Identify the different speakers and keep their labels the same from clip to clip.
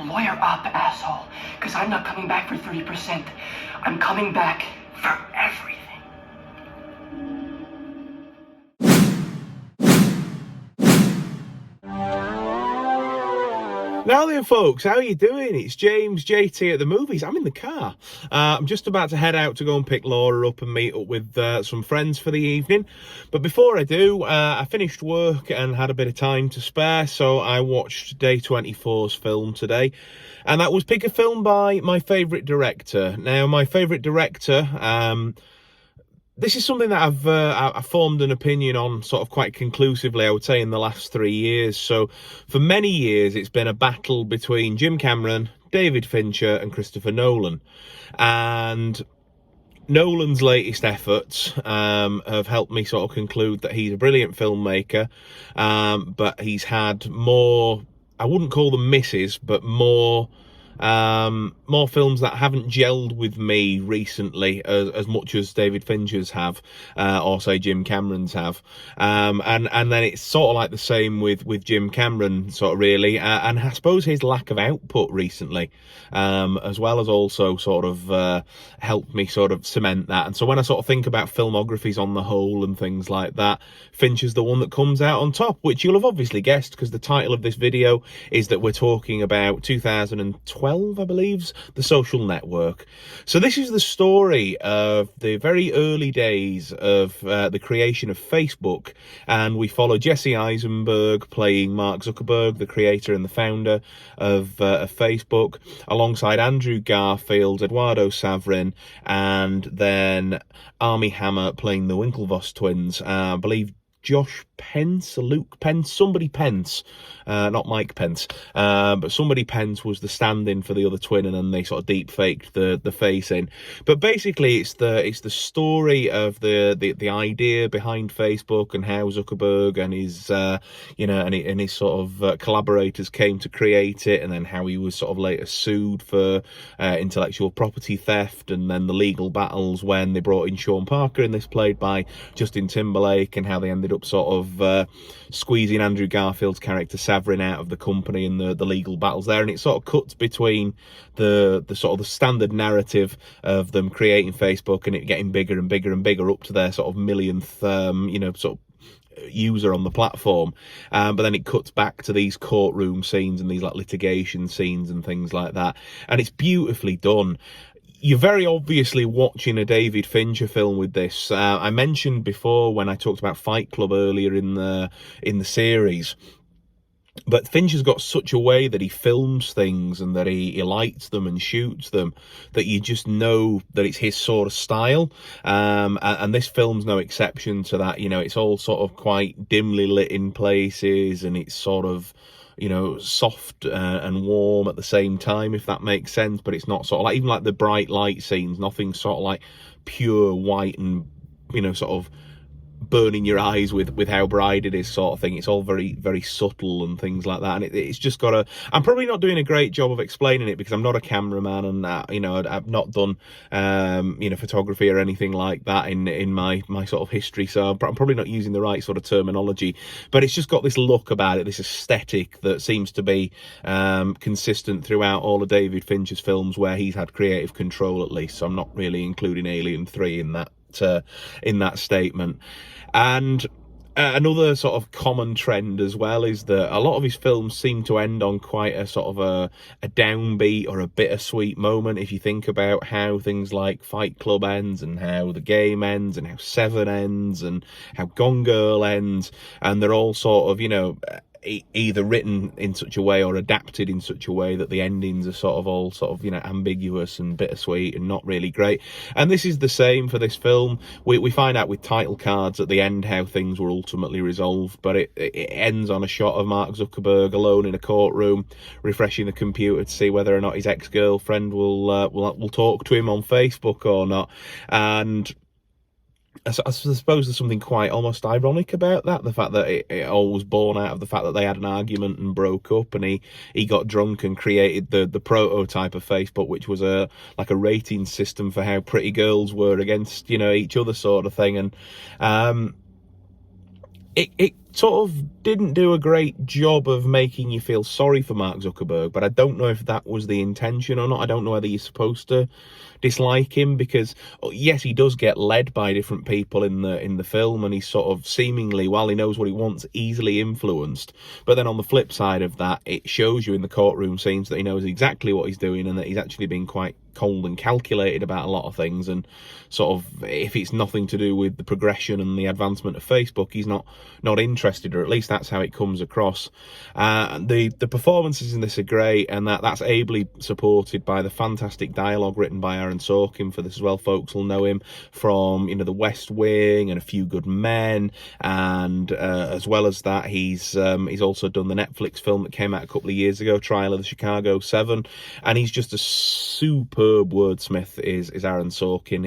Speaker 1: lawyer up, asshole. Because I'm not coming back for 30%. I'm coming back for everything.
Speaker 2: Now then, folks, how are you doing? It's James JT at the movies. I'm in the car. I'm just about to head out to go and pick Laura up and meet up with some friends for the evening. But before I do, I finished work and had a bit of time to spare, so I watched Day 24's film today. And that was Pick a Film by my favourite director. Now, my favourite director... this is something that I've formed an opinion on sort of quite conclusively, I would say, in the last 3 years. So for many years, it's been a battle between Jim Cameron, David Fincher and Christopher Nolan. And Nolan's latest efforts have helped me sort of conclude that he's a brilliant filmmaker, but he's had more, I wouldn't call them misses, but more films that haven't gelled with me recently as much as David Fincher's have, or say Jim Cameron's have, and then it's sort of like the same with Jim Cameron, sort of really, and I suppose his lack of output recently, as well as also sort of helped me sort of cement that. And so when I sort of think about filmographies on the whole and things like that, Fincher's the one that comes out on top, which you'll have obviously guessed because the title of this video is that we're talking about 2012, I believe, The Social Network. So this is the story of the very early days of the creation of Facebook, and we follow Jesse Eisenberg playing Mark Zuckerberg, the creator and the founder of Facebook, alongside Andrew Garfield, Eduardo Saverin, and then Armie Hammer playing the Winklevoss twins. I believe Josh Pence, Luke Pence, somebody Pence, not Mike Pence, but somebody Pence was the stand-in for the other twin, and then they sort of deep faked the face in. But basically, it's the story of the idea behind Facebook and how Zuckerberg and his and his sort of collaborators came to create it, and then how he was sort of later sued for intellectual property theft, and then the legal battles when they brought in Sean Parker, and this played by Justin Timberlake, and how they ended up sort of squeezing Andrew Garfield's character Saverin out of the company and the legal battles there. And it sort of cuts between the sort of the standard narrative of them creating Facebook and it getting bigger and bigger and bigger up to their sort of millionth sort of user on the platform, but then it cuts back to these courtroom scenes and these like litigation scenes and things like that, and it's beautifully done. You're very obviously watching a David Fincher film with this. I mentioned before when I talked about Fight Club earlier in the series, but Fincher's got such a way that he films things and that he lights them and shoots them that you just know that it's his sort of style. And this film's no exception to that. You know, it's all sort of quite dimly lit in places, and it's sort of, soft and warm at the same time, if that makes sense. But it's not sort of like, even like the bright light scenes, nothing sort of like pure white and, sort of burning your eyes with how bright it is, sort of thing. It's all very, very subtle and things like that, and it's just got I'm probably not doing a great job of explaining it because I'm not a cameraman, and I've not done photography or anything like that in my sort of history, so I'm probably not using the right sort of terminology, but it's just got this look about it, this aesthetic that seems to be consistent throughout all of David Fincher's films where he's had creative control, at least. So I'm not really including Alien 3 in that statement. And another sort of common trend as well is that a lot of his films seem to end on quite a sort of a downbeat or a bittersweet moment. If you think about how things like Fight Club ends, and how The Game ends, and how Seven ends, and how Gone Girl ends, and they're all sort of, either written in such a way or adapted in such a way that the endings are sort of all sort of ambiguous and bittersweet and not really great. And this is the same for this film. We find out with title cards at the end how things were ultimately resolved, but it ends on a shot of Mark Zuckerberg alone in a courtroom refreshing the computer to see whether or not his ex-girlfriend will talk to him on Facebook or not. And I suppose there's something quite almost ironic about that, the fact that it all was born out of the fact that they had an argument and broke up, and he got drunk and created the prototype of Facebook, which was like a rating system for how pretty girls were against each other, sort of thing. And sort of didn't do a great job of making you feel sorry for Mark Zuckerberg, but I don't know if that was the intention or not. I don't know whether you're supposed to dislike him, because yes, he does get led by different people in the film, and he's sort of seemingly, while he knows what he wants, easily influenced. But then on the flip side of that, it shows you in the courtroom scenes that he knows exactly what he's doing, and that he's actually been quite cold and calculated about a lot of things, and sort of, if it's nothing to do with the progression and the advancement of Facebook, he's not interested, or at least that's how it comes across. The performances in this are great, and that's ably supported by the fantastic dialogue written by Aaron Sorkin for this as well. Folks will know him from, you know, The West Wing and A Few Good Men, and as well as that, he's also done the Netflix film that came out a couple of years ago, Trial of the Chicago 7, and he's just a superb wordsmith is Aaron Sorkin.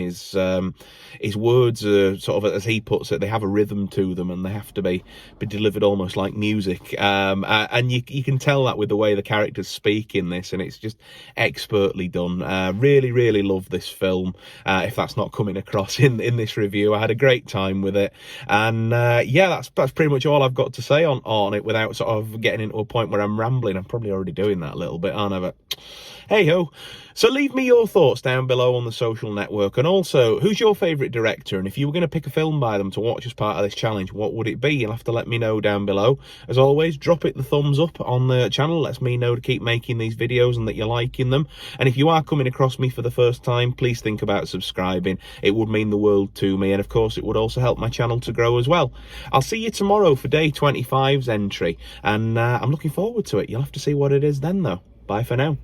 Speaker 2: His words are sort of, as he puts it, they have a rhythm to them, and they have to be delivered almost like music, and you can tell that with the way the characters speak in this, and it's just expertly done. Really love this film, if that's not coming across in this review. I had a great time with it, and yeah, that's pretty much all I've got to say on it, without sort of getting into a point where I'm rambling. I'm probably already doing that a little bit, aren't I? But hey ho. So leave me your thoughts down below on the social network, and also, who's your favourite director, and if you were going to pick a film by them to watch as part of this challenge, what would it be? You'll have to let me know down below. As always, drop it the thumbs up on the channel, lets me know to keep making these videos and that you're liking them. And if you are coming across me for the first time, please think about subscribing. It would mean the world to me, and of course it would also help my channel to grow as well. I'll see you tomorrow for day 25's entry, and I'm looking forward to it. You'll have to see what it is then though. Bye for now.